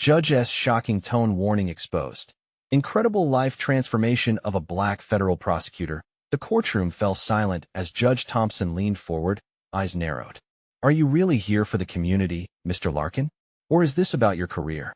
Judge's shocking tone warning exposed. Incredible life transformation of a black federal prosecutor. The courtroom fell silent as Judge Thompson leaned forward, eyes narrowed. Are you really here for the community, Mr. Larkin? Or is this about your career?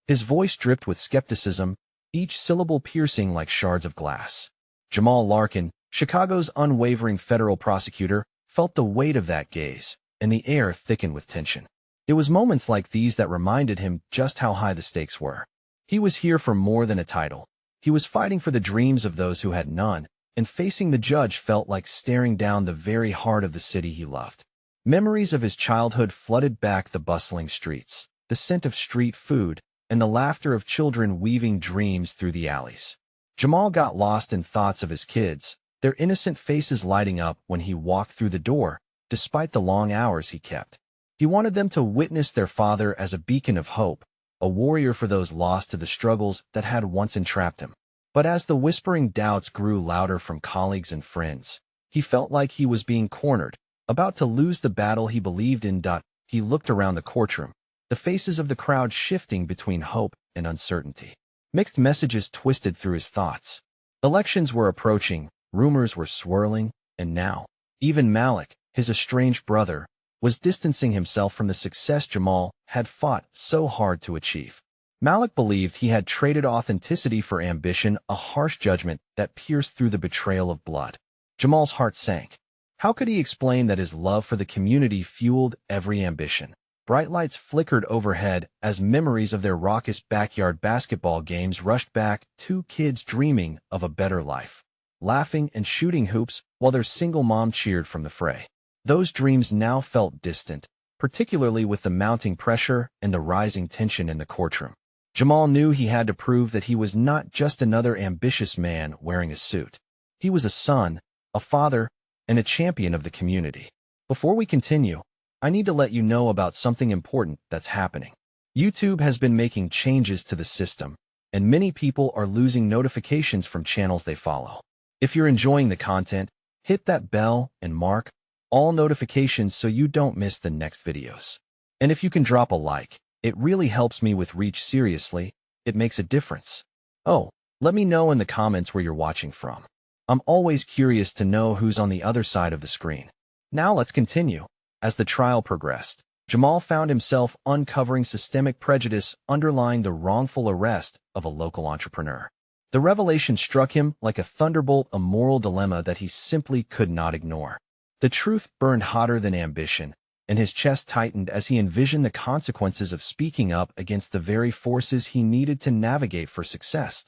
His voice dripped with skepticism, each syllable piercing like shards of glass. Jamal Larkin, Chicago's unwavering federal prosecutor, felt the weight of that gaze, and the air thickened with tension. It was moments like these that reminded him just how high the stakes were. He was here for more than a title. He was fighting for the dreams of those who had none, and facing the judge felt like staring down the very heart of the city he loved. Memories of his childhood flooded back the bustling streets, the scent of street food, and the laughter of children weaving dreams through the alleys. Jamal got lost in thoughts of his kids, their innocent faces lighting up when he walked through the door, despite the long hours he kept. He wanted them to witness their father as a beacon of hope, a warrior for those lost to the struggles that had once entrapped him. But as the whispering doubts grew louder from colleagues and friends, he felt like he was being cornered, about to lose the battle he believed in. He looked around the courtroom, the faces of the crowd shifting between hope and uncertainty. Mixed messages twisted through his thoughts. Elections were approaching, rumors were swirling, and now, even Malik, his estranged brother, was distancing himself from the success Jamal had fought so hard to achieve. Malik believed he had traded authenticity for ambition, a harsh judgment that pierced through the betrayal of blood. Jamal's heart sank. How could he explain that his love for the community fueled every ambition? Bright lights flickered overhead as memories of their raucous backyard basketball games rushed back, two kids dreaming of a better life, laughing and shooting hoops while their single mom cheered from the fray. Those dreams now felt distant, particularly with the mounting pressure and the rising tension in the courtroom. Jamal knew he had to prove that he was not just another ambitious man wearing a suit. He was a son, a father, and a champion of the community. Before we continue, I need to let you know about something important that's happening. YouTube has been making changes to the system, and many people are losing notifications from channels they follow. If you're enjoying the content, hit that bell and mark all notifications so you don't miss the next videos. And if you can drop a like, it really helps me with reach. Seriously, it makes a difference. Oh, let me know in the comments where you're watching from. I'm always curious to know who's on the other side of the screen. Now let's continue. As the trial progressed, Jamal found himself uncovering systemic prejudice underlying the wrongful arrest of a local entrepreneur. The revelation struck him like a thunderbolt, a moral dilemma that he simply could not ignore. The truth burned hotter than ambition, and his chest tightened as he envisioned the consequences of speaking up against the very forces he needed to navigate for success.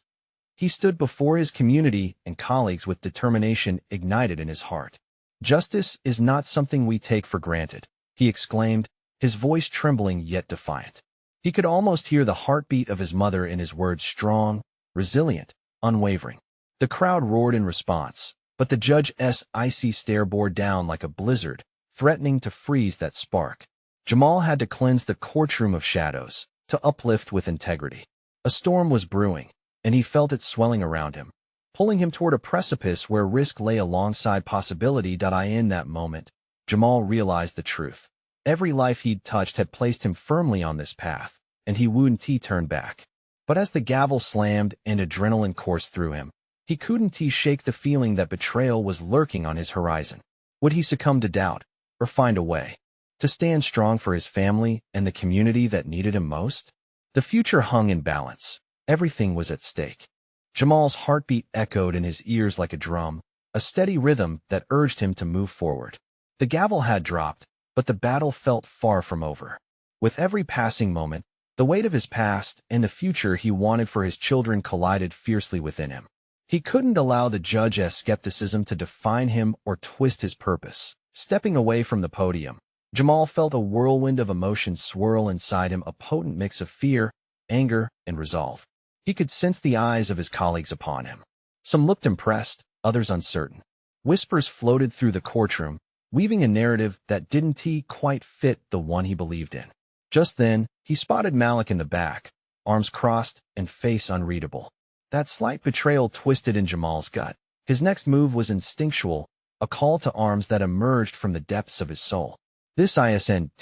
He stood before his community and colleagues with determination ignited in his heart. "Justice is not something we take for granted," he exclaimed, his voice trembling yet defiant. He could almost hear the heartbeat of his mother in his words, strong, resilient, unwavering. The crowd roared in response, but the judge's icy stare bore down like a blizzard, threatening to freeze that spark. Jamal had to cleanse the courtroom of shadows, to uplift with integrity. A storm was brewing, and he felt it swelling around him, pulling him toward a precipice where risk lay alongside possibility. In that moment, Jamal realized the truth. Every life he'd touched had placed him firmly on this path, and he wouldn't turn back. But as the gavel slammed and adrenaline coursed through him, he couldn't shake the feeling that betrayal was lurking on his horizon. Would he succumb to doubt, or find a way to stand strong for his family and the community that needed him most? The future hung in balance. Everything was at stake. Jamal's heartbeat echoed in his ears like a drum, a steady rhythm that urged him to move forward. The gavel had dropped, but the battle felt far from over. With every passing moment, the weight of his past and the future he wanted for his children collided fiercely within him. He couldn't allow the judge's skepticism to define him or twist his purpose. Stepping away from the podium, Jamal felt a whirlwind of emotions swirl inside him, a potent mix of fear, anger, and resolve. He could sense the eyes of his colleagues upon him. Some looked impressed, others uncertain. Whispers floated through the courtroom, weaving a narrative that didn't quite fit the one he believed in. Just then, he spotted Malik in the back, arms crossed and face unreadable. That slight betrayal twisted in Jamal's gut. His next move was instinctual, a call to arms that emerged from the depths of his soul. "This isn't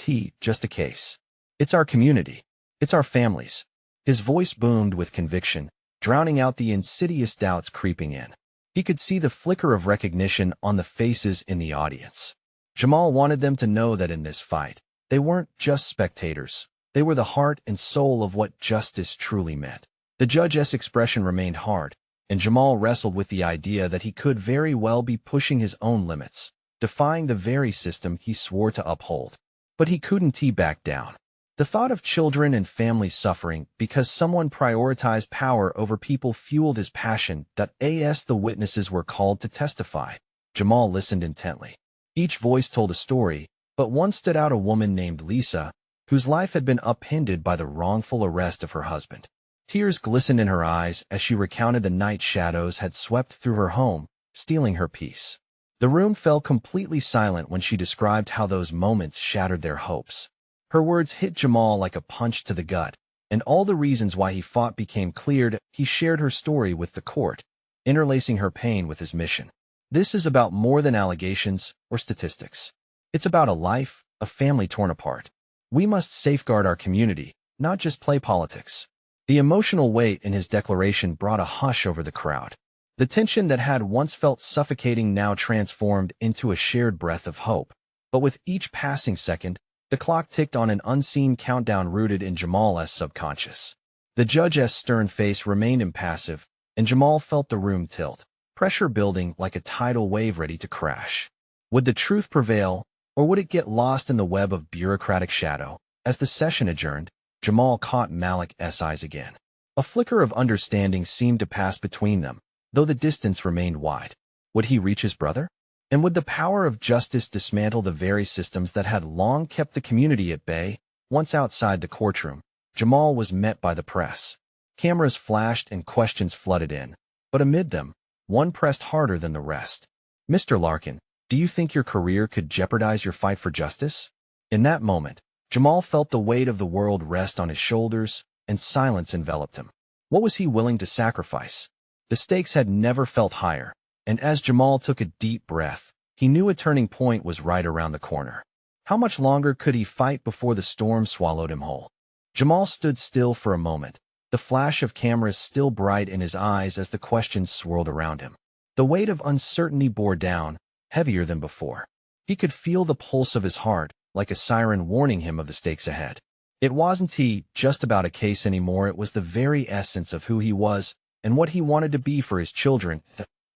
just a case. It's our community. It's our families. His voice boomed with conviction, drowning out the insidious doubts creeping in. He could see the flicker of recognition on the faces in the audience. Jamal wanted them to know that in this fight, they weren't just spectators. They were the heart and soul of what justice truly meant. The judge's expression remained hard, and Jamal wrestled with the idea that he could very well be pushing his own limits, defying the very system he swore to uphold. But he couldn't back down. The thought of children and families suffering because someone prioritized power over people fueled his passion. As the witnesses were called to testify, Jamal listened intently. Each voice told a story, but one stood out: a woman named Lisa, whose life had been upended by the wrongful arrest of her husband. Tears glistened in her eyes as she recounted the night shadows had swept through her home, stealing her peace. The room fell completely silent when she described how those moments shattered their hopes. Her words hit Jamal like a punch to the gut, and all the reasons why he fought became clear. He shared her story with the court, interlacing her pain with his mission. This is about more than allegations or statistics. It's about a life, a family torn apart. We must safeguard our community, not just play politics. The emotional weight in his declaration brought a hush over the crowd. The tension that had once felt suffocating now transformed into a shared breath of hope. But with each passing second, the clock ticked on an unseen countdown rooted in Jamal's subconscious. The judge's stern face remained impassive, and Jamal felt the room tilt, pressure building like a tidal wave ready to crash. Would the truth prevail, or would it get lost in the web of bureaucratic shadow? As the session adjourned, Jamal caught Malik's eyes again. A flicker of understanding seemed to pass between them, though the distance remained wide. Would he reach his brother? And would the power of justice dismantle the very systems that had long kept the community at bay? Once outside the courtroom, Jamal was met by the press. Cameras flashed and questions flooded in, but amid them, one pressed harder than the rest. "Mr. Larkin, do you think your career could jeopardize your fight for justice?" In that moment, Jamal felt the weight of the world rest on his shoulders, and silence enveloped him. What was he willing to sacrifice? The stakes had never felt higher, and as Jamal took a deep breath, he knew a turning point was right around the corner. How much longer could he fight before the storm swallowed him whole? Jamal stood still for a moment, the flash of cameras still bright in his eyes as the questions swirled around him. The weight of uncertainty bore down, heavier than before. He could feel the pulse of his heart, like a siren warning him of the stakes ahead. It wasn't just about a case anymore. It was the very essence of who he was and what he wanted to be for his children.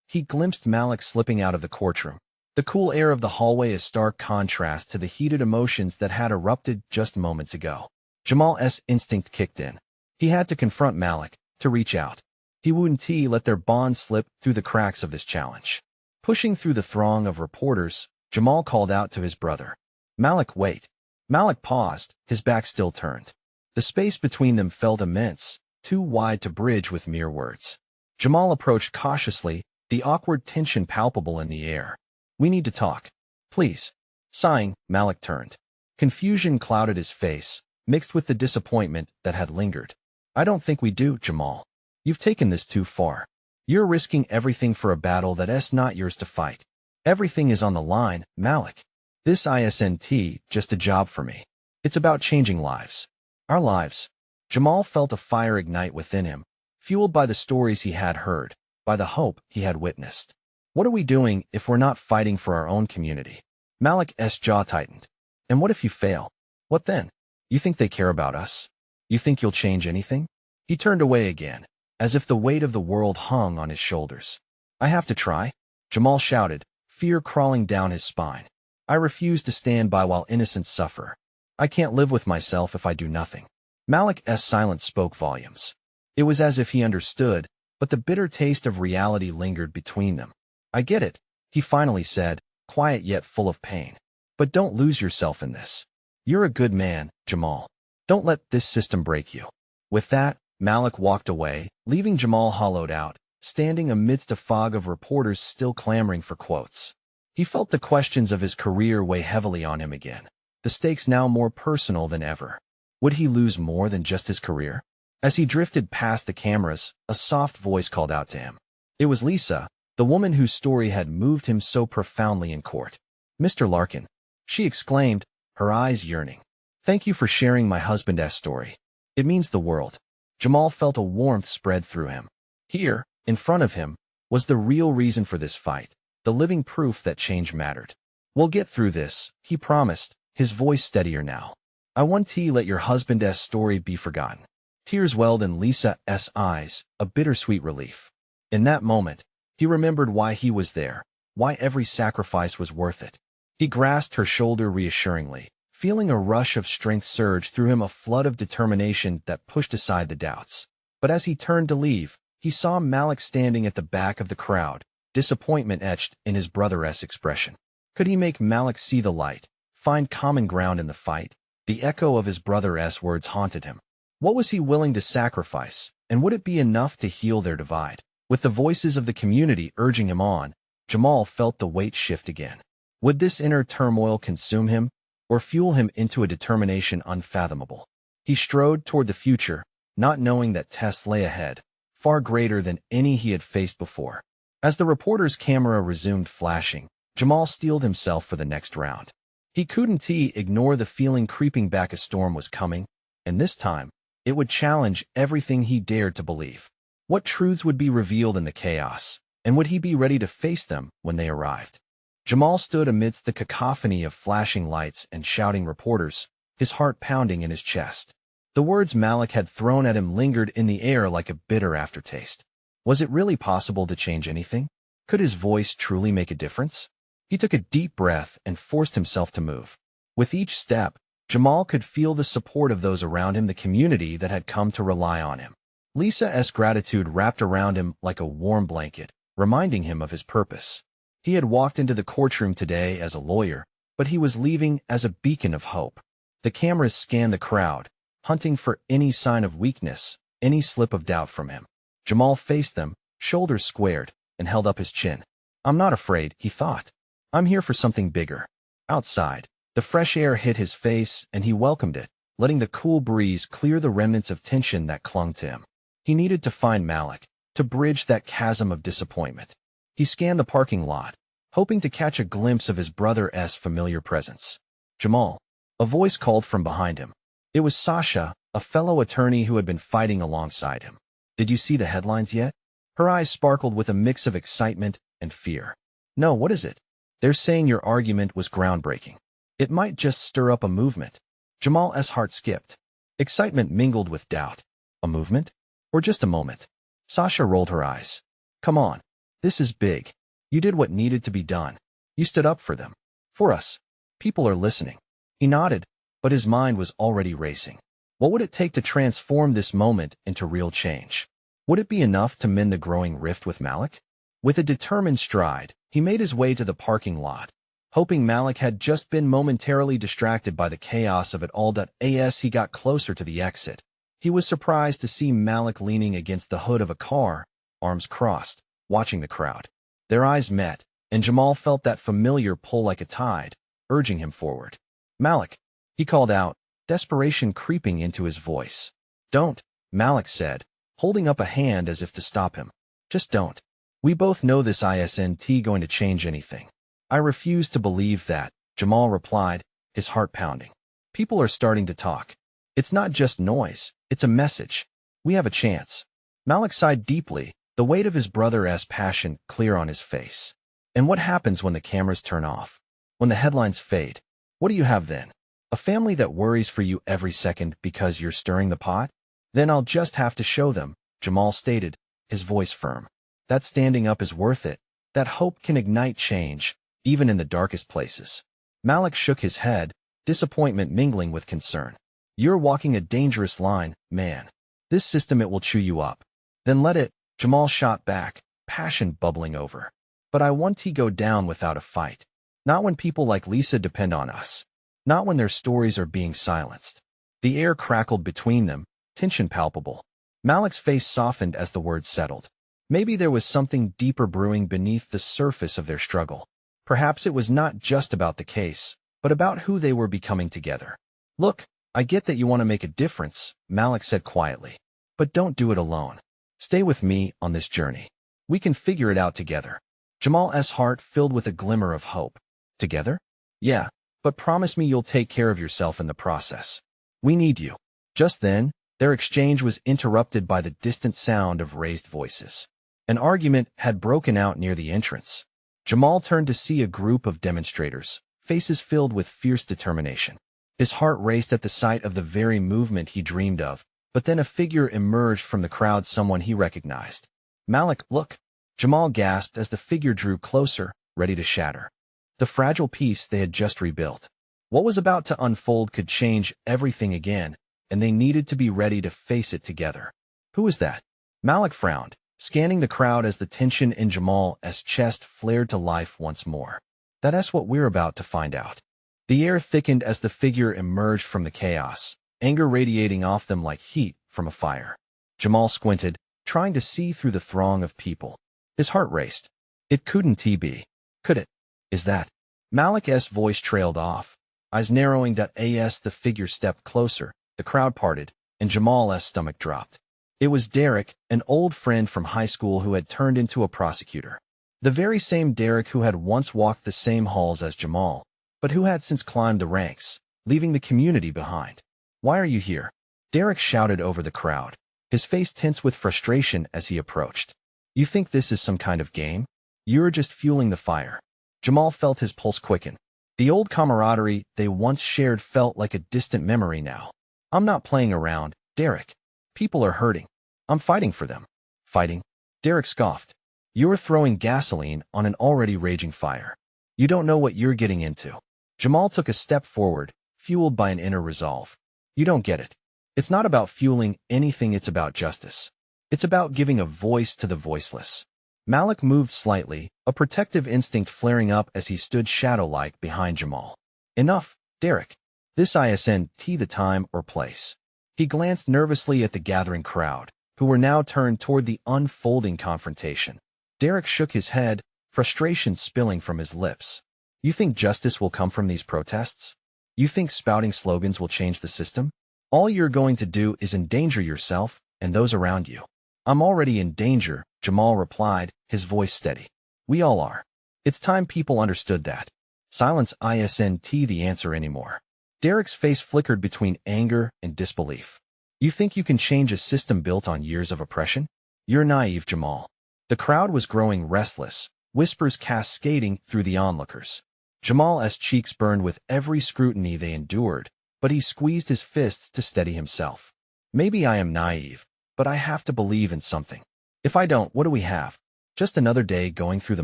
He glimpsed Malik slipping out of the courtroom. The cool air of the hallway a stark contrast to the heated emotions that had erupted just moments ago. Jamal's instinct kicked in. He had to confront Malik, to reach out. He wouldn't let their bond slip through the cracks of this challenge. Pushing through the throng of reporters, Jamal called out to his brother. "Malik, wait." Malik paused, his back still turned. The space between them felt immense, too wide to bridge with mere words. Jamal approached cautiously, the awkward tension palpable in the air. "We need to talk. Please." Sighing, Malik turned. Confusion clouded his face, mixed with the disappointment that had lingered. "I don't think we do, Jamal. You've taken this too far. You're risking everything for a battle that's not yours to fight. Everything is on the line, Malik. This isn't just a job for me. It's about changing lives. Our lives." Jamal felt a fire ignite within him, fueled by the stories he had heard, by the hope he had witnessed. "What are we doing if we're not fighting for our own community?" Malik's jaw tightened. "And what if you fail? What then? You think they care about us? You think you'll change anything?" He turned away again, as if the weight of the world hung on his shoulders. "I have to try," Jamal shouted, fear crawling down his spine. "I refuse to stand by while innocents suffer. I can't live with myself if I do nothing." Malik's silence spoke volumes. It was as if he understood, but the bitter taste of reality lingered between them. "I get it," he finally said, quiet yet full of pain. "But don't lose yourself in this. You're a good man, Jamal. Don't let this system break you." With that, Malik walked away, leaving Jamal hollowed out, standing amidst a fog of reporters still clamoring for quotes. He felt the questions of his career weigh heavily on him again, the stakes now more personal than ever. Would he lose more than just his career? As he drifted past the cameras, a soft voice called out to him. It was Lisa, the woman whose story had moved him so profoundly in court. "Mr. Larkin," she exclaimed, her eyes yearning. "Thank you for sharing my husband's story. It means the world." Jamal felt a warmth spread through him. Here, in front of him, was the real reason for this fight, the living proof that change mattered. "We'll get through this," he promised, his voice steadier now. "I want to let your husband's story be forgotten." Tears welled in Lisa's eyes, a bittersweet relief. In that moment, he remembered why he was there, why every sacrifice was worth it. He grasped her shoulder reassuringly, feeling a rush of strength surge through him, a flood of determination that pushed aside the doubts. But as he turned to leave, he saw Malik standing at the back of the crowd, disappointment etched in his brother's expression. Could he make Malik see the light, find common ground in the fight? The echo of his brother's words haunted him. What was he willing to sacrifice, and would it be enough to heal their divide? With the voices of the community urging him on, Jamal felt the weight shift again. Would this inner turmoil consume him, or fuel him into a determination unfathomable? He strode toward the future, not knowing that tests lay ahead, far greater than any he had faced before. As the reporter's camera resumed flashing, Jamal steeled himself for the next round. He couldn't ignore the feeling creeping back. A storm was coming, and this time, it would challenge everything he dared to believe. What truths would be revealed in the chaos, and would he be ready to face them when they arrived? Jamal stood amidst the cacophony of flashing lights and shouting reporters, his heart pounding in his chest. The words Malik had thrown at him lingered in the air like a bitter aftertaste. Was it really possible to change anything? Could his voice truly make a difference? He took a deep breath and forced himself to move. With each step, Jamal could feel the support of those around him, the community that had come to rely on him. Lisa's gratitude wrapped around him like a warm blanket, reminding him of his purpose. He had walked into the courtroom today as a lawyer, but he was leaving as a beacon of hope. The cameras scanned the crowd, hunting for any sign of weakness, any slip of doubt from him. Jamal faced them, shoulders squared, and held up his chin. "I'm not afraid," he thought. "I'm here for something bigger." Outside, the fresh air hit his face, and he welcomed it, letting the cool breeze clear the remnants of tension that clung to him. He needed to find Malik, to bridge that chasm of disappointment. He scanned the parking lot, hoping to catch a glimpse of his brother's familiar presence. "Jamal," a voice called from behind him. It was Sasha, a fellow attorney who had been fighting alongside him. "Did you see the headlines yet?" Her eyes sparkled with a mix of excitement and fear. "No, what is it?" "They're saying your argument was groundbreaking. It might just stir up a movement." Jamal's heart skipped. Excitement mingled with doubt. A movement? Or just a moment? Sasha rolled her eyes. "Come on. This is big. You did what needed to be done. You stood up for them. For us. People are listening." He nodded, but his mind was already racing. What would it take to transform this moment into real change? Would it be enough to mend the growing rift with Malik? With a determined stride, he made his way to the parking lot, hoping Malik had just been momentarily distracted by the chaos of it all. As he got closer to the exit, he was surprised to see Malik leaning against the hood of a car, arms crossed, watching the crowd. Their eyes met, and Jamal felt that familiar pull like a tide, urging him forward. "Malik," he called out, desperation creeping into his voice. "Don't," Malik said, holding up a hand as if to stop him. "Just don't. We both know this isn't going to change anything." "I refuse to believe that," Jamal replied, his heart pounding. "People are starting to talk. It's not just noise, it's a message. We have a chance." Malik sighed deeply, the weight of his brother's passion clear on his face. "And what happens when the cameras turn off? When the headlines fade? What do you have then? A family that worries for you every second because you're stirring the pot? Then I'll just have to show them," Jamal stated, his voice firm. "That standing up is worth it. That hope can ignite change, even in the darkest places." Malik shook his head, disappointment mingling with concern. "You're walking a dangerous line, man. This system, it will chew you up." "Then let it," Jamal shot back, passion bubbling over. "But I want to go down without a fight. Not when people like Lisa depend on us. Not when their stories are being silenced." The air crackled between them, tension palpable. Malik's face softened as the words settled. Maybe there was something deeper brewing beneath the surface of their struggle. Perhaps it was not just about the case, but about who they were becoming together. "Look, I get that you want to make a difference," Malik said quietly. "But don't do it alone. Stay with me on this journey. We can figure it out together." Jamal's heart filled with a glimmer of hope. "Together?" "Yeah, but promise me you'll take care of yourself in the process. We need you." Just then, Their exchange was interrupted by the distant sound of raised voices. An argument had broken out near the entrance. Jamal turned to see a group of demonstrators, faces filled with fierce determination. His heart raced at the sight of the very movement he dreamed of, but then a figure emerged from the crowd, someone he recognized. "Malik, look!" Jamal gasped as the figure drew closer, ready to shatter the fragile piece they had just rebuilt. What was about to unfold could change everything again, and they needed to be ready to face it together. "Who is that?" Malik frowned, scanning the crowd as the tension in Jamal's chest flared to life once more. "That's what we're about to find out." The air thickened as the figure emerged from the chaos, anger radiating off them like heat from a fire. Jamal squinted, trying to see through the throng of people. His heart raced. It couldn't be. Could it? Is that? Malik's voice trailed off, eyes narrowing. As the figure stepped closer, the crowd parted, and Jamal's stomach dropped. It was Derek, an old friend from high school who had turned into a prosecutor. The very same Derek who had once walked the same halls as Jamal, but who had since climbed the ranks, leaving the community behind. "Why are you here?" Derek shouted over the crowd, his face tense with frustration as he approached. "You think this is some kind of game? You're just fueling the fire." Jamal felt his pulse quicken. The old camaraderie they once shared felt like a distant memory now. "I'm not playing around, Derek. People are hurting. I'm fighting for them." "Fighting?" Derek scoffed. "You're throwing gasoline on an already raging fire. You don't know what you're getting into." Jamal took a step forward, fueled by an inner resolve. "You don't get it. It's not about fueling anything, it's about justice. It's about giving a voice to the voiceless." Malik moved slightly, a protective instinct flaring up as he stood shadow-like behind Jamal. "Enough, Derek. This isn't the time or place." He glanced nervously at the gathering crowd, who were now turned toward the unfolding confrontation. Derek shook his head, frustration spilling from his lips. "You think justice will come from these protests? You think spouting slogans will change the system? All you're going to do is endanger yourself and those around you." "I'm already in danger," Jamal replied, his voice steady. "We all are. It's time people understood that. Silence isn't the answer anymore." Derek's face flickered between anger and disbelief. "You think you can change a system built on years of oppression? You're naive, Jamal." The crowd was growing restless, whispers cascading through the onlookers. Jamal's cheeks burned with every scrutiny they endured, but he squeezed his fists to steady himself. "Maybe I am naive, but I have to believe in something. If I don't, what do we have? Just another day going through the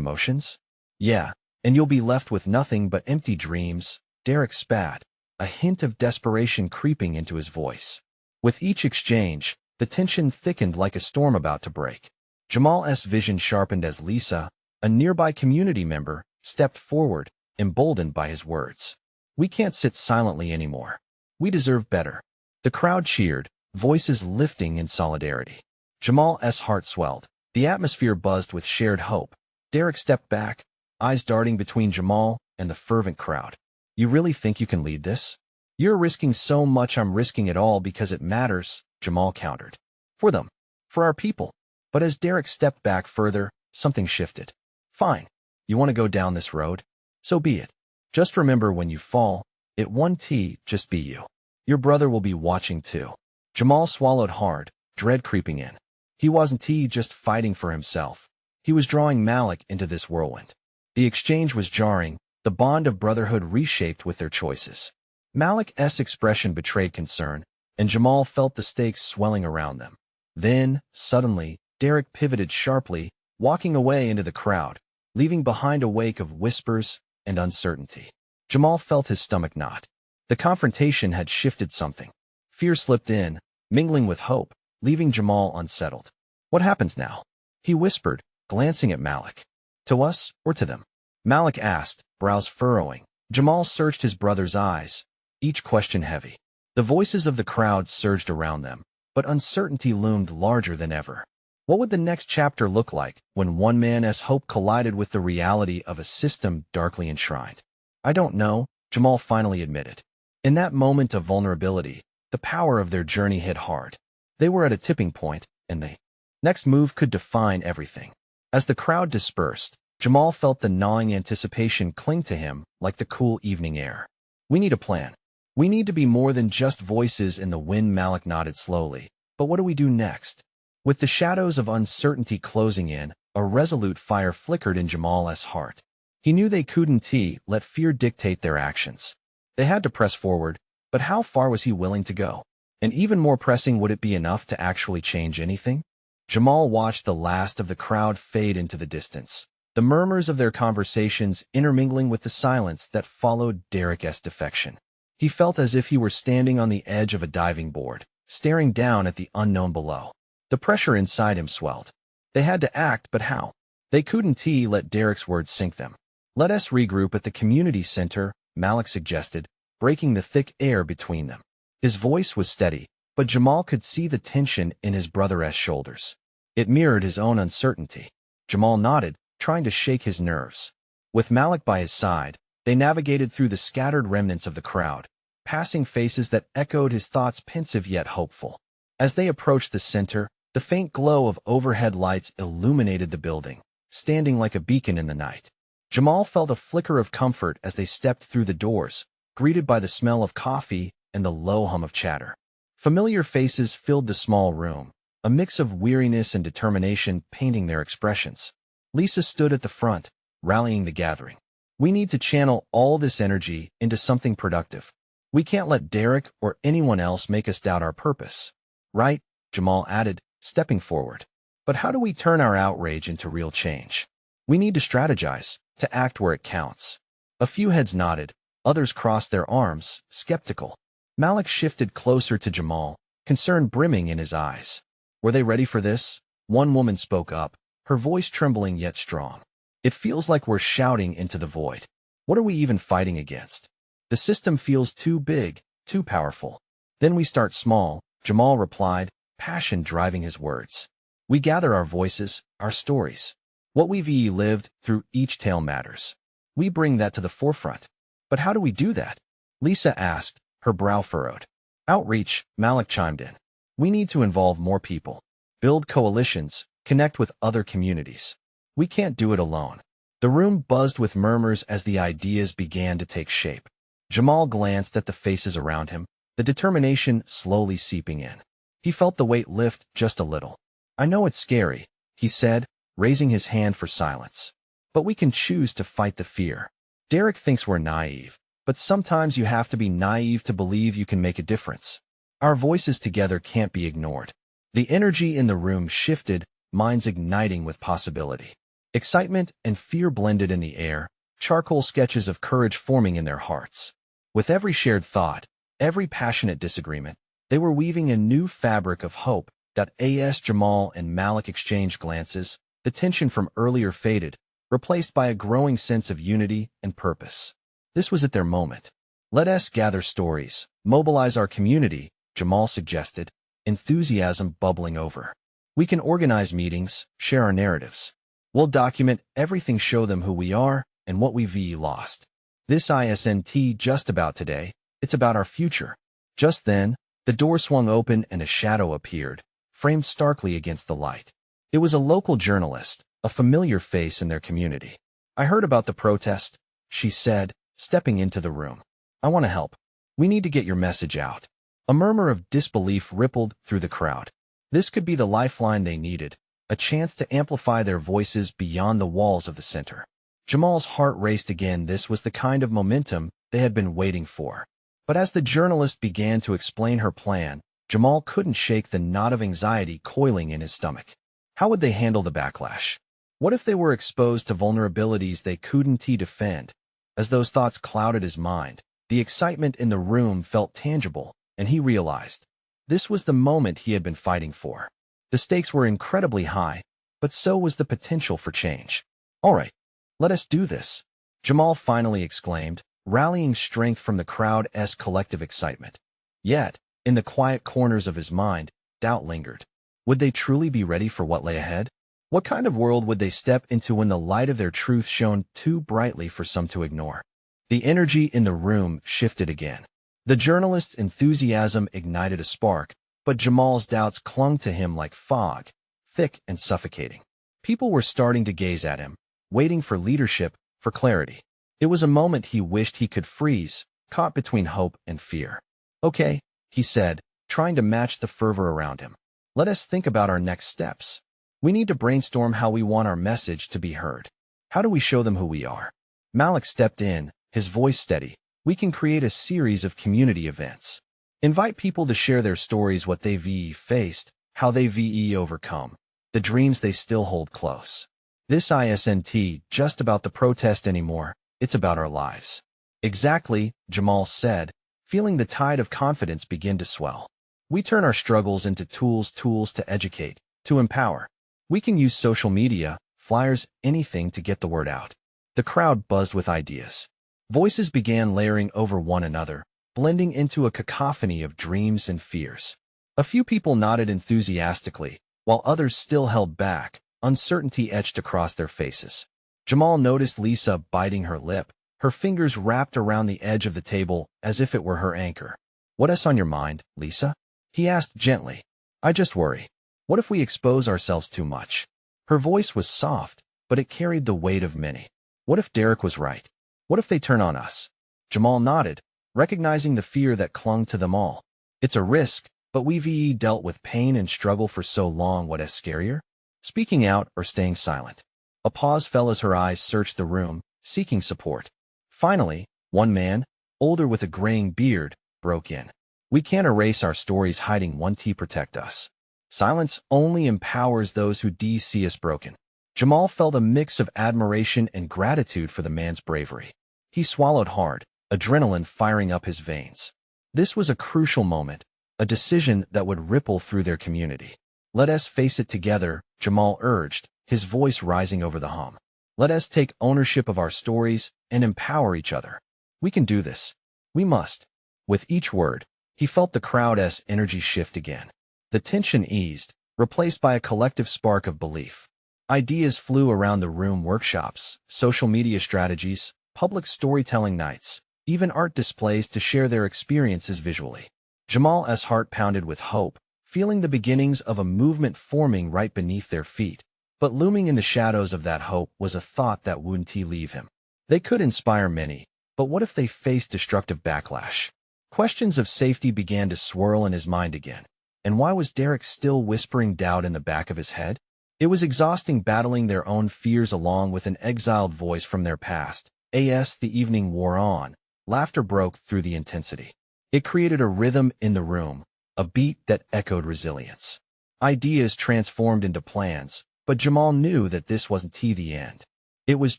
motions?" "Yeah, and you'll be left with nothing but empty dreams," Derek spat, a hint of desperation creeping into his voice. With each exchange, the tension thickened like a storm about to break. Jamal's vision sharpened as Lisa, a nearby community member, stepped forward, emboldened by his words. "We can't sit silently anymore. We deserve better." The crowd cheered, voices lifting in solidarity. Jamal's heart swelled. The atmosphere buzzed with shared hope. Derek stepped back, eyes darting between Jamal and the fervent crowd. "You really think you can lead this?" "You're risking so much, I'm risking it all because it matters," Jamal countered. "For them. For our people." But as Derek stepped back further, something shifted. "Fine. You want to go down this road? So be it. Just remember, when you fall, it won't just be you. Your brother will be watching too." Jamal swallowed hard, dread creeping in. He wasn't just fighting for himself. He was drawing Malik into this whirlwind. The exchange was jarring, the bond of brotherhood reshaped with their choices. Malik's expression betrayed concern, and Jamal felt the stakes swelling around them. Then, suddenly, Derek pivoted sharply, walking away into the crowd, leaving behind a wake of whispers and uncertainty. Jamal felt his stomach knot. The confrontation had shifted something. Fear slipped in, mingling with hope, leaving Jamal unsettled. "What happens now?" he whispered, glancing at Malik. "To us or to them?" Malik asked, brows furrowing. Jamal searched his brother's eyes, each question heavy. The voices of the crowd surged around them, but uncertainty loomed larger than ever. What would the next chapter look like when one man's hope collided with the reality of a system darkly enshrined? "I don't know," Jamal finally admitted. In that moment of vulnerability, the power of their journey hit hard. They were at a tipping point, and the next move could define everything. As the crowd dispersed, Jamal felt the gnawing anticipation cling to him like the cool evening air. "We need a plan." We need to be more than just voices in the wind. Malik nodded slowly. But what do we do next? With the shadows of uncertainty closing in, a resolute fire flickered in Jamal's heart. He knew they couldn't let fear dictate their actions. They had to press forward, but how far was he willing to go? And even more pressing, would it be enough to actually change anything? Jamal watched the last of the crowd fade into the distance, the murmurs of their conversations intermingling with the silence that followed Derek's defection. He felt as if he were standing on the edge of a diving board, staring down at the unknown below. The pressure inside him swelled. They had to act, but how? They couldn't let Derek's words sink them. "Let us regroup at the community center," Malik suggested, breaking the thick air between them. His voice was steady, but Jamal could see the tension in his brother's shoulders. It mirrored his own uncertainty. Jamal nodded, trying to shake his nerves. With Malik by his side, they navigated through the scattered remnants of the crowd, passing faces that echoed his thoughts, pensive yet hopeful. As they approached the center, the faint glow of overhead lights illuminated the building, standing like a beacon in the night. Jamal felt a flicker of comfort as they stepped through the doors, greeted by the smell of coffee and the low hum of chatter. Familiar faces filled the small room, a mix of weariness and determination painting their expressions. Lisa stood at the front, rallying the gathering. "We need to channel all this energy into something productive. We can't let Derek or anyone else make us doubt our purpose." "Right," Jamal added, stepping forward. "But how do we turn our outrage into real change? We need to strategize, to act where it counts." A few heads nodded, others crossed their arms, skeptical. Malik shifted closer to Jamal, concern brimming in his eyes. "Were they ready for this?" One woman spoke up, her voice trembling yet strong. "It feels like we're shouting into the void. What are we even fighting against? The system feels too big, too powerful." "Then we start small," Jamal replied, passion driving his words. "We gather our voices, our stories. What we've lived through each tale matters. We bring that to the forefront." "But how do we do that?" Lisa asked, her brow furrowed. "Outreach," Malik chimed in. "We need to involve more people, build coalitions, connect with other communities. We can't do it alone." The room buzzed with murmurs as the ideas began to take shape. Jamal glanced at the faces around him, the determination slowly seeping in. He felt the weight lift just a little. "I know it's scary," he said, raising his hand for silence. "But we can choose to fight the fear. Derek thinks we're naive, but sometimes you have to be naive to believe you can make a difference. Our voices together can't be ignored." The energy in the room shifted, minds igniting with possibility. Excitement and fear blended in the air, charcoal sketches of courage forming in their hearts. With every shared thought, every passionate disagreement, they were weaving a new fabric of hope. As Jamal and Malik exchanged glances, the tension from earlier faded, replaced by a growing sense of unity and purpose. This was at their moment. "Let us gather stories, mobilize our community," Jamal suggested, enthusiasm bubbling over. "We can organize meetings, share our narratives. We'll document everything, show them who we are and what we've lost. This isn't just about today, it's about our future." Just then, the door swung open and a shadow appeared, framed starkly against the light. It was a local journalist, a familiar face in their community. "I heard about the protest," she said, stepping into the room. "I want to help. We need to get your message out." A murmur of disbelief rippled through the crowd. This could be the lifeline they needed, a chance to amplify their voices beyond the walls of the center. Jamal's heart raced again. This was the kind of momentum they had been waiting for. But as the journalist began to explain her plan, Jamal couldn't shake the knot of anxiety coiling in his stomach. How would they handle the backlash? What if they were exposed to vulnerabilities they couldn't defend? As those thoughts clouded his mind, the excitement in the room felt tangible, and he realized this was the moment he had been fighting for. The stakes were incredibly high, but so was the potential for change. "All right, let us do this," Jamal finally exclaimed, rallying strength from the crowd's collective excitement. Yet, in the quiet corners of his mind, doubt lingered. Would they truly be ready for what lay ahead? What kind of world would they step into when the light of their truth shone too brightly for some to ignore? The energy in the room shifted again. The journalist's enthusiasm ignited a spark, but Jamal's doubts clung to him like fog, thick and suffocating. People were starting to gaze at him, waiting for leadership, for clarity. It was a moment he wished he could freeze, caught between hope and fear. Okay, he said, trying to match the fervor around him. Let us think about our next steps. We need to brainstorm how we want our message to be heard. How do we show them who we are? Malik stepped in, his voice steady. We can create a series of community events. Invite people to share their stories, what they faced, how they overcome, the dreams they still hold close. This isn't just about the protest anymore, it's about our lives. Exactly, Jamal said, feeling the tide of confidence begin to swell. We turn our struggles into tools to educate, to empower. We can use social media, flyers, anything to get the word out. The crowd buzzed with ideas. Voices began layering over one another, blending into a cacophony of dreams and fears. A few people nodded enthusiastically, while others still held back, uncertainty etched across their faces. Jamal noticed Lisa biting her lip, her fingers wrapped around the edge of the table as if it were her anchor. What's on your mind, Lisa? He asked gently. I just worry. What if we expose ourselves too much? Her voice was soft, but it carried the weight of many. What if Derek was right? What if they turn on us? Jamal nodded, recognizing the fear that clung to them all. It's a risk, but we've dealt with pain and struggle for so long. What is scarier? Speaking out or staying silent? A pause fell as her eyes searched the room, seeking support. Finally, one man, older with a graying beard, broke in. We can't erase our stories hiding one to protect us. Silence only empowers those who see us broken. Jamal felt a mix of admiration and gratitude for the man's bravery. He swallowed hard, adrenaline firing up his veins. This was a crucial moment, a decision that would ripple through their community. Let us face it together, Jamal urged, his voice rising over the hum. Let us take ownership of our stories and empower each other. We can do this. We must. With each word, he felt the crowd's energy shift again. The tension eased, replaced by a collective spark of belief. Ideas flew around the room: workshops, social media strategies, public storytelling nights, even art displays to share their experiences visually. Jamal's heart pounded with hope, feeling the beginnings of a movement forming right beneath their feet. But looming in the shadows of that hope was a thought that wouldn't leave him. They could inspire many, but what if they faced destructive backlash? Questions of safety began to swirl in his mind again. And why was Derek still whispering doubt in the back of his head? It was exhausting battling their own fears along with an exiled voice from their past. As the evening wore on, laughter broke through the intensity. It created a rhythm in the room, a beat that echoed resilience. Ideas transformed into plans, but Jamal knew that this wasn't the end. It was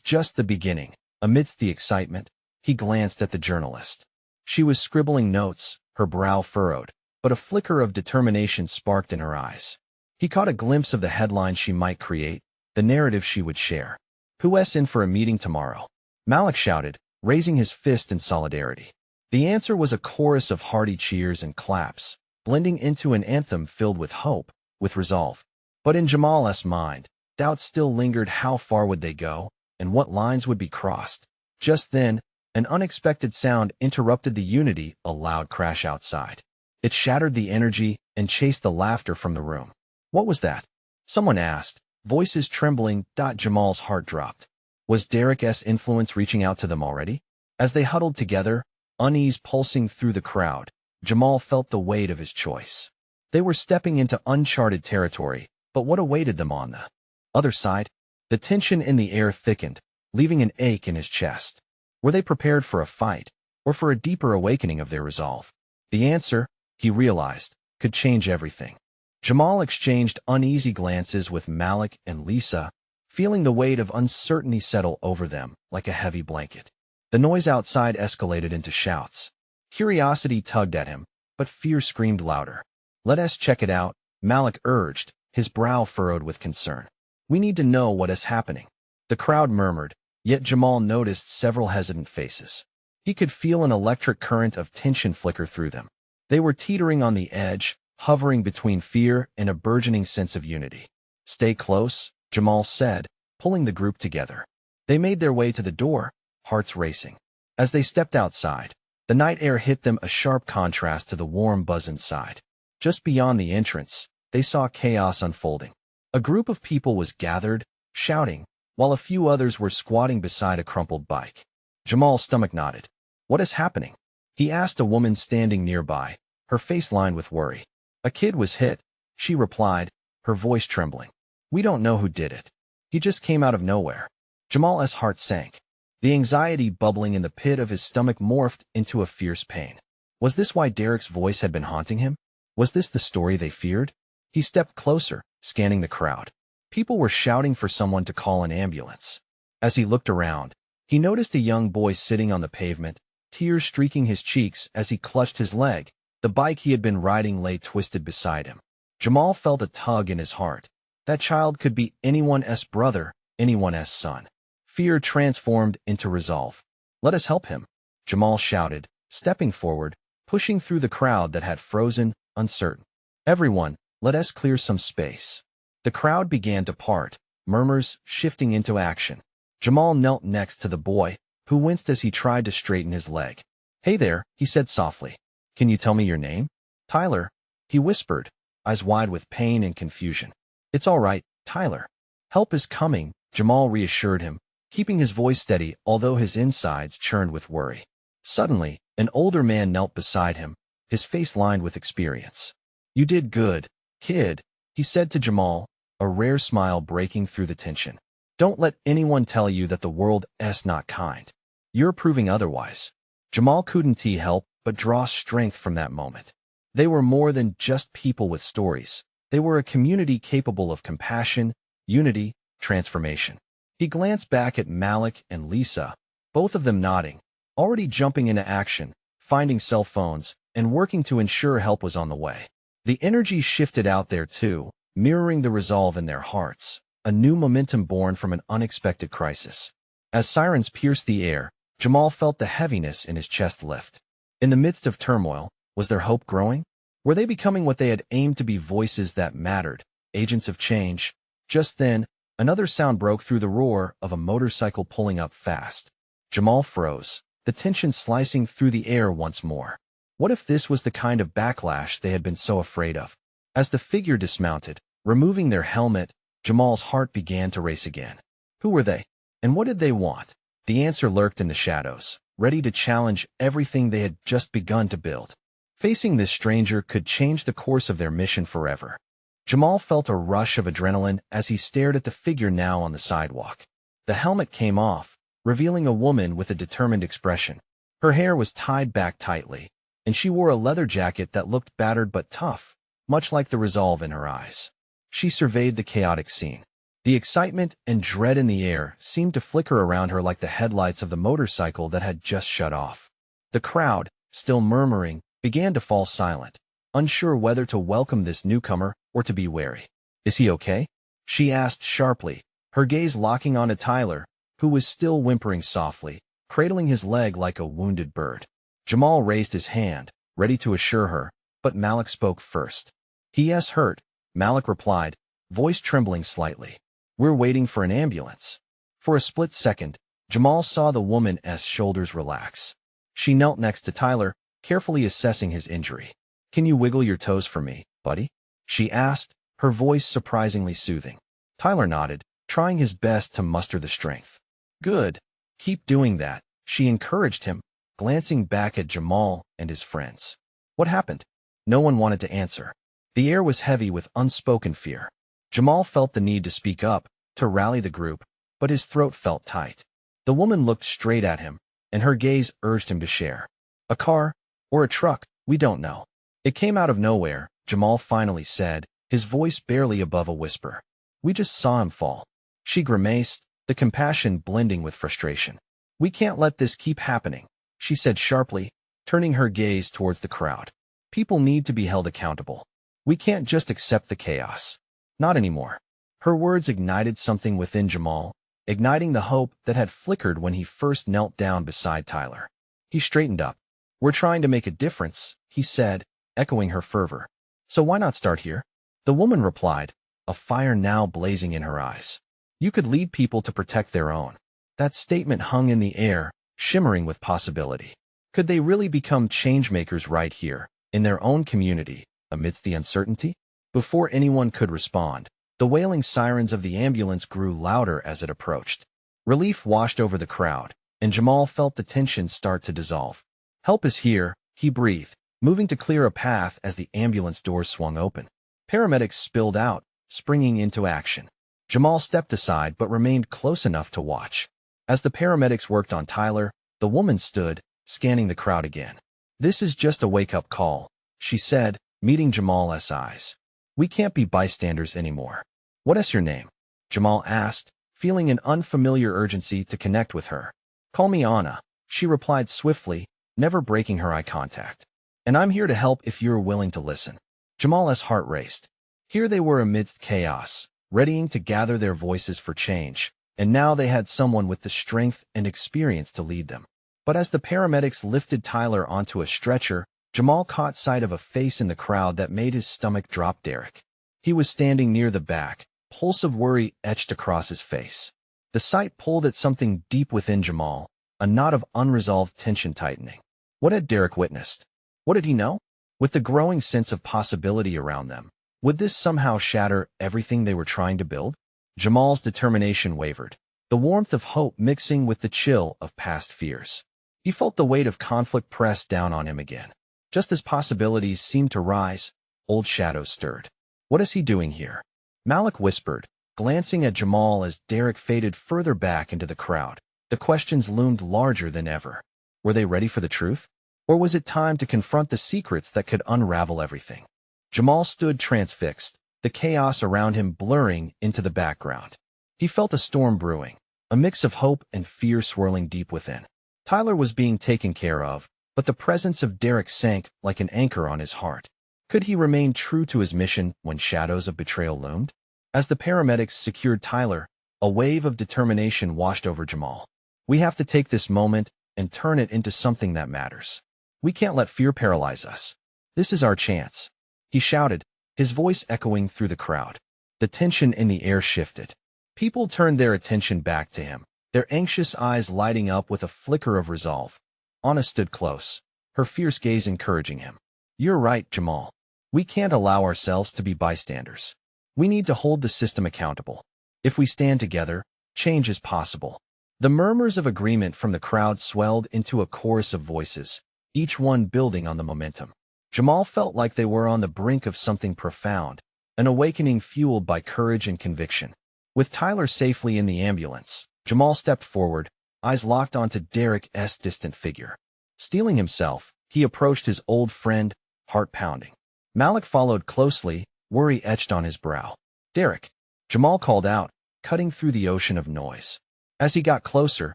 just the beginning. Amidst the excitement, he glanced at the journalist. She was scribbling notes, her brow furrowed, but a flicker of determination sparked in her eyes. He caught a glimpse of the headline she might create, the narrative she would share. Who's in for a meeting tomorrow? Malik shouted, raising his fist in solidarity. The answer was a chorus of hearty cheers and claps, blending into an anthem filled with hope, with resolve. But in Jamal's mind, doubt still lingered. How far would they go, and what lines would be crossed? Just then, an unexpected sound interrupted the unity, a loud crash outside. It shattered the energy and chased the laughter from the room. What was that? Someone asked, voices trembling. Jamal's heart dropped. Was Derek's influence reaching out to them already? As they huddled together, unease pulsing through the crowd, Jamal felt the weight of his choice. They were stepping into uncharted territory, but what awaited them on the other side? The tension in the air thickened, leaving an ache in his chest. Were they prepared for a fight, or for a deeper awakening of their resolve? The answer, he realized, could change everything. Jamal exchanged uneasy glances with Malik and Lisa, feeling the weight of uncertainty settle over them like a heavy blanket. The noise outside escalated into shouts. Curiosity tugged at him, but fear screamed louder. Let us check it out, Malik urged, his brow furrowed with concern. We need to know what is happening. The crowd murmured, yet Jamal noticed several hesitant faces. He could feel an electric current of tension flicker through them. They were teetering on the edge, hovering between fear and a burgeoning sense of unity. Stay close, Jamal said, pulling the group together. They made their way to the door, hearts racing. As they stepped outside, the night air hit them, a sharp contrast to the warm buzz inside. Just beyond the entrance, they saw chaos unfolding. A group of people was gathered, shouting, while a few others were squatting beside a crumpled bike. Jamal's stomach knotted. What is happening? he asked a woman standing nearby, her face lined with worry. A kid was hit, she replied, her voice trembling. We don't know who did it. He just came out of nowhere. Jamal's heart sank. The anxiety bubbling in the pit of his stomach morphed into a fierce pain. Was this why Derek's voice had been haunting him? Was this the story they feared? He stepped closer, scanning the crowd. People were shouting for someone to call an ambulance. As he looked around, he noticed a young boy sitting on the pavement, tears streaking his cheeks as he clutched his leg. The bike he had been riding lay twisted beside him. Jamal felt a tug in his heart. That child could be anyone's brother, anyone's son. Fear transformed into resolve. Let us help him, Jamal shouted, stepping forward, pushing through the crowd that had frozen, uncertain. Everyone, let us clear some space. The crowd began to part, murmurs shifting into action. Jamal knelt next to the boy, who winced as he tried to straighten his leg. Hey there, he said softly. Can you tell me your name? Tyler, he whispered, eyes wide with pain and confusion. It's all right, Tyler. Help is coming, Jamal reassured him, keeping his voice steady although his insides churned with worry. Suddenly, an older man knelt beside him, his face lined with experience. You did good, kid, he said to Jamal, a rare smile breaking through the tension. Don't let anyone tell you that the world is not kind. You're proving otherwise. Jamal couldn't help but draw strength from that moment. They were more than just people with stories. They were a community capable of compassion, unity, transformation. He glanced back at Malik and Lisa, both of them nodding, already jumping into action, finding cell phones, and working to ensure help was on the way. The energy shifted out there too, mirroring the resolve in their hearts, a new momentum born from an unexpected crisis. As sirens pierced the air, Jamal felt the heaviness in his chest lift. In the midst of turmoil, was their hope growing? Were they becoming what they had aimed to be, voices that mattered, agents of change? Just then, another sound broke through the roar of a motorcycle pulling up fast. Jamal froze, the tension slicing through the air once more. What if this was the kind of backlash they had been so afraid of? As the figure dismounted, removing their helmet, Jamal's heart began to race again. Who were they? And what did they want? The answer lurked in the shadows, ready to challenge everything they had just begun to build. Facing this stranger could change the course of their mission forever. Jamal felt a rush of adrenaline as he stared at the figure now on the sidewalk. The helmet came off, revealing a woman with a determined expression. Her hair was tied back tightly, and she wore a leather jacket that looked battered but tough, much like the resolve in her eyes. She surveyed the chaotic scene. The excitement and dread in the air seemed to flicker around her like the headlights of the motorcycle that had just shut off. The crowd, still murmuring, began to fall silent, unsure whether to welcome this newcomer or to be wary. Is he okay? She asked sharply, her gaze locking onto Tyler, who was still whimpering softly, cradling his leg like a wounded bird. Jamal raised his hand, ready to assure her, but Malik spoke first. He is hurt, Malik replied, voice trembling slightly. We're waiting for an ambulance. For a split second, Jamal saw the woman's shoulders relax. She knelt next to Tyler, carefully assessing his injury. Can you wiggle your toes for me, buddy? She asked, her voice surprisingly soothing. Tyler nodded, trying his best to muster the strength. Good. Keep doing that, she encouraged him, glancing back at Jamal and his friends. What happened? No one wanted to answer. The air was heavy with unspoken fear. Jamal felt the need to speak up, to rally the group, but his throat felt tight. The woman looked straight at him, and her gaze urged him to share. A car, or a truck, we don't know. It came out of nowhere, Jamal finally said, his voice barely above a whisper. We just saw him fall. She grimaced, the compassion blending with frustration. We can't let this keep happening, she said sharply, turning her gaze towards the crowd. People need to be held accountable. We can't just accept the chaos. Not anymore. Her words ignited something within Jamal, igniting the hope that had flickered when he first knelt down beside Tyler. He straightened up. We're trying to make a difference, he said, echoing her fervor. So why not start here? The woman replied, a fire now blazing in her eyes. You could lead people to protect their own. That statement hung in the air, shimmering with possibility. Could they really become changemakers right here, in their own community, amidst the uncertainty? Before anyone could respond, the wailing sirens of the ambulance grew louder as it approached. Relief washed over the crowd, and Jamal felt the tension start to dissolve. Help is here, he breathed, moving to clear a path as the ambulance doors swung open. Paramedics spilled out, springing into action. Jamal stepped aside but remained close enough to watch. As the paramedics worked on Tyler, the woman stood, scanning the crowd again. "This is just a wake-up call," she said, meeting Jamal's eyes. "We can't be bystanders anymore." "What is your name?" Jamal asked, feeling an unfamiliar urgency to connect with her. "Call me Anna," she replied swiftly, never breaking her eye contact. "And I'm here to help if you're willing to listen." Jamal's heart raced. Here they were amidst chaos, readying to gather their voices for change, and now they had someone with the strength and experience to lead them. But as the paramedics lifted Tyler onto a stretcher, Jamal caught sight of a face in the crowd that made his stomach drop. Derek. He was standing near the back, pulse of worry etched across his face. The sight pulled at something deep within Jamal, a knot of unresolved tension tightening. What had Derek witnessed? What did he know? With the growing sense of possibility around them, would this somehow shatter everything they were trying to build? Jamal's determination wavered, the warmth of hope mixing with the chill of past fears. He felt the weight of conflict press down on him again. Just as possibilities seemed to rise, old shadows stirred. "What is he doing here?" Malik whispered, glancing at Jamal as Derek faded further back into the crowd. The questions loomed larger than ever. Were they ready for the truth? Or was it time to confront the secrets that could unravel everything? Jamal stood transfixed, the chaos around him blurring into the background. He felt a storm brewing, a mix of hope and fear swirling deep within. Tyler was being taken care of, but the presence of Derek sank like an anchor on his heart. Could he remain true to his mission when shadows of betrayal loomed? As the paramedics secured Tyler, a wave of determination washed over Jamal. "We have to take this moment and turn it into something that matters. We can't let fear paralyze us. This is our chance," he shouted, his voice echoing through the crowd. The tension in the air shifted. People turned their attention back to him, their anxious eyes lighting up with a flicker of resolve. Anna stood close, her fierce gaze encouraging him. "You're right, Jamal. We can't allow ourselves to be bystanders. We need to hold the system accountable. If we stand together, change is possible." The murmurs of agreement from the crowd swelled into a chorus of voices, each one building on the momentum. Jamal felt like they were on the brink of something profound, an awakening fueled by courage and conviction. With Tyler safely in the ambulance, Jamal stepped forward, eyes locked onto Derek's distant figure. Steeling himself, he approached his old friend, heart pounding. Malik followed closely, worry etched on his brow. "Derek," Jamal called out, cutting through the ocean of noise. As he got closer,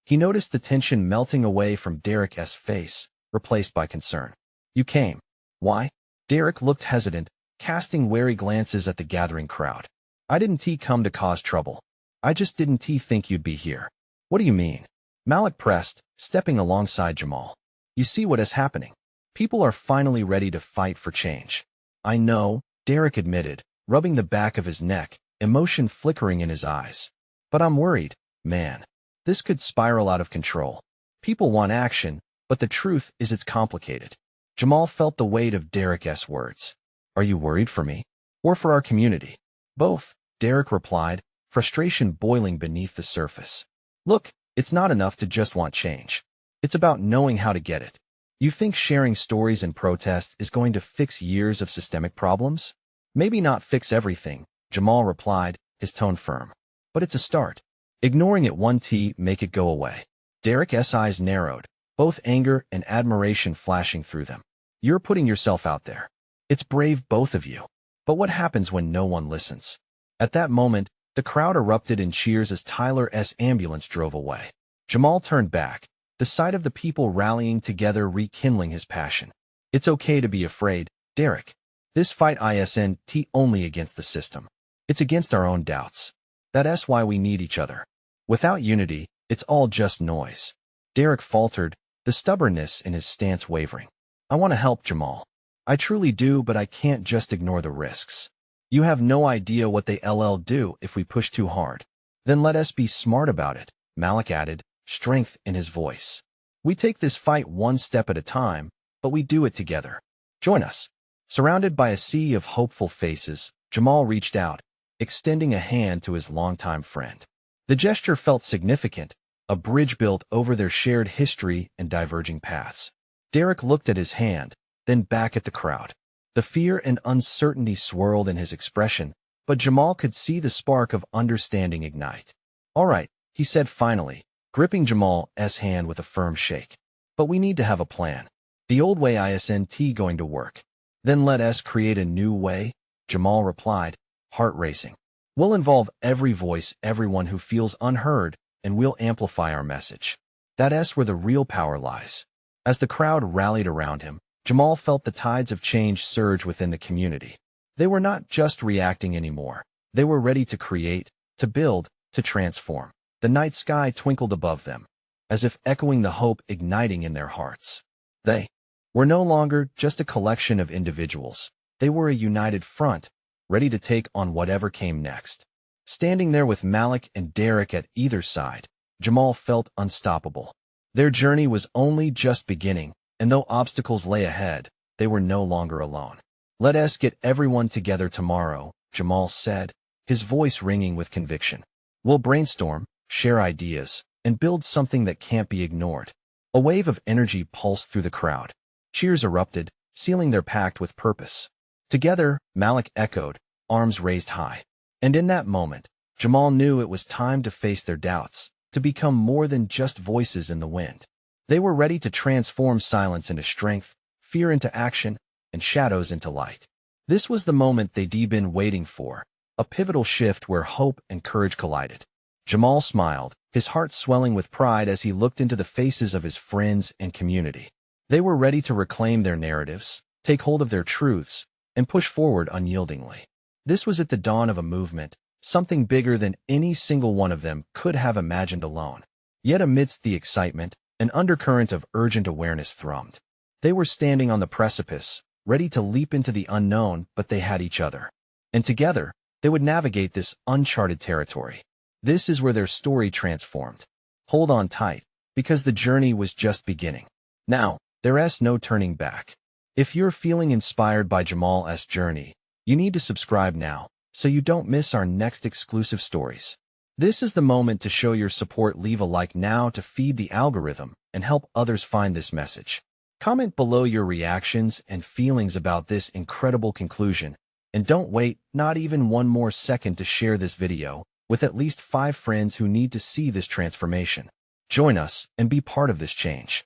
he noticed the tension melting away from Derek's face, replaced by concern. "You came. Why?" Derek looked hesitant, casting wary glances at the gathering crowd. "I didn't come to cause trouble. I just didn't think you'd be here." "What do you mean?" Malik pressed, stepping alongside Jamal. "You see what is happening. People are finally ready to fight for change." "I know," Derek admitted, rubbing the back of his neck, emotion flickering in his eyes. "But I'm worried, man. This could spiral out of control. People want action, but the truth is it's complicated." Jamal felt the weight of Derek's words. "Are you worried for me? Or for our community?" "Both," Derek replied, frustration boiling beneath the surface. "Look, it's not enough to just want change. It's about knowing how to get it. You think sharing stories and protests is going to fix years of systemic problems? Maybe not fix everything," Jamal replied, his tone firm. "But it's a start. Ignoring it won't make it go away." Derek's eyes narrowed, both anger and admiration flashing through them. "You're putting yourself out there. It's brave, both of you. But what happens when no one listens?" At that moment, the crowd erupted in cheers as Tyler's ambulance drove away. Jamal turned back, the sight of the people rallying together rekindling his passion. "It's okay to be afraid, Derek. This fight isn't only against the system. It's against our own doubts. That's why we need each other. Without unity, it's all just noise." Derek faltered, the stubbornness in his stance wavering. "I want to help, Jamal. I truly do, but I can't just ignore the risks. You have no idea what they'll do if we push too hard." "Then let us be smart about it," Malik added, strength in his voice. "We take this fight one step at a time, but we do it together. Join us." Surrounded by a sea of hopeful faces, Jamal reached out, extending a hand to his longtime friend. The gesture felt significant, a bridge built over their shared history and diverging paths. Derek looked at his hand, then back at the crowd. The fear and uncertainty swirled in his expression, but Jamal could see the spark of understanding ignite. "All right," he said finally, gripping Jamal's hand with a firm shake. "But we need to have a plan. The old way isn't going to work." "Then let us create a new way," Jamal replied, heart racing. "We'll involve every voice, everyone who feels unheard, and we'll amplify our message. That's where the real power lies." As the crowd rallied around him, Jamal felt the tides of change surge within the community. They were not just reacting anymore. They were ready to create, to build, to transform. The night sky twinkled above them, as if echoing the hope igniting in their hearts. They were no longer just a collection of individuals. They were a united front, ready to take on whatever came next. Standing there with Malik and Derek at either side, Jamal felt unstoppable. Their journey was only just beginning, and though obstacles lay ahead, they were no longer alone. "Let us get everyone together tomorrow," Jamal said, his voice ringing with conviction. "We'll brainstorm, share ideas, and build something that can't be ignored." A wave of energy pulsed through the crowd. Cheers erupted, sealing their pact with purpose. Together, Malik echoed, arms raised high. And in that moment, Jamal knew it was time to face their doubts, to become more than just voices in the wind. They were ready to transform silence into strength, fear into action, and shadows into light. This was the moment they'd been waiting for, a pivotal shift where hope and courage collided. Jamal smiled, his heart swelling with pride as he looked into the faces of his friends and community. They were ready to reclaim their narratives, take hold of their truths, and push forward unyieldingly. This was at the dawn of a movement, something bigger than any single one of them could have imagined alone. Yet amidst the excitement, an undercurrent of urgent awareness thrummed. They were standing on the precipice, ready to leap into the unknown, but they had each other. And together, they would navigate this uncharted territory. This is where their story transformed. Hold on tight, because the journey was just beginning. Now, there's no turning back. If you're feeling inspired by Jamal's journey, you need to subscribe now, so you don't miss our next exclusive stories. This is the moment to show your support. Leave a like now to feed the algorithm and help others find this message. Comment below your reactions and feelings about this incredible conclusion, and don't wait not even one more second to share this video with at least 5 friends who need to see this transformation. Join us and be part of this change.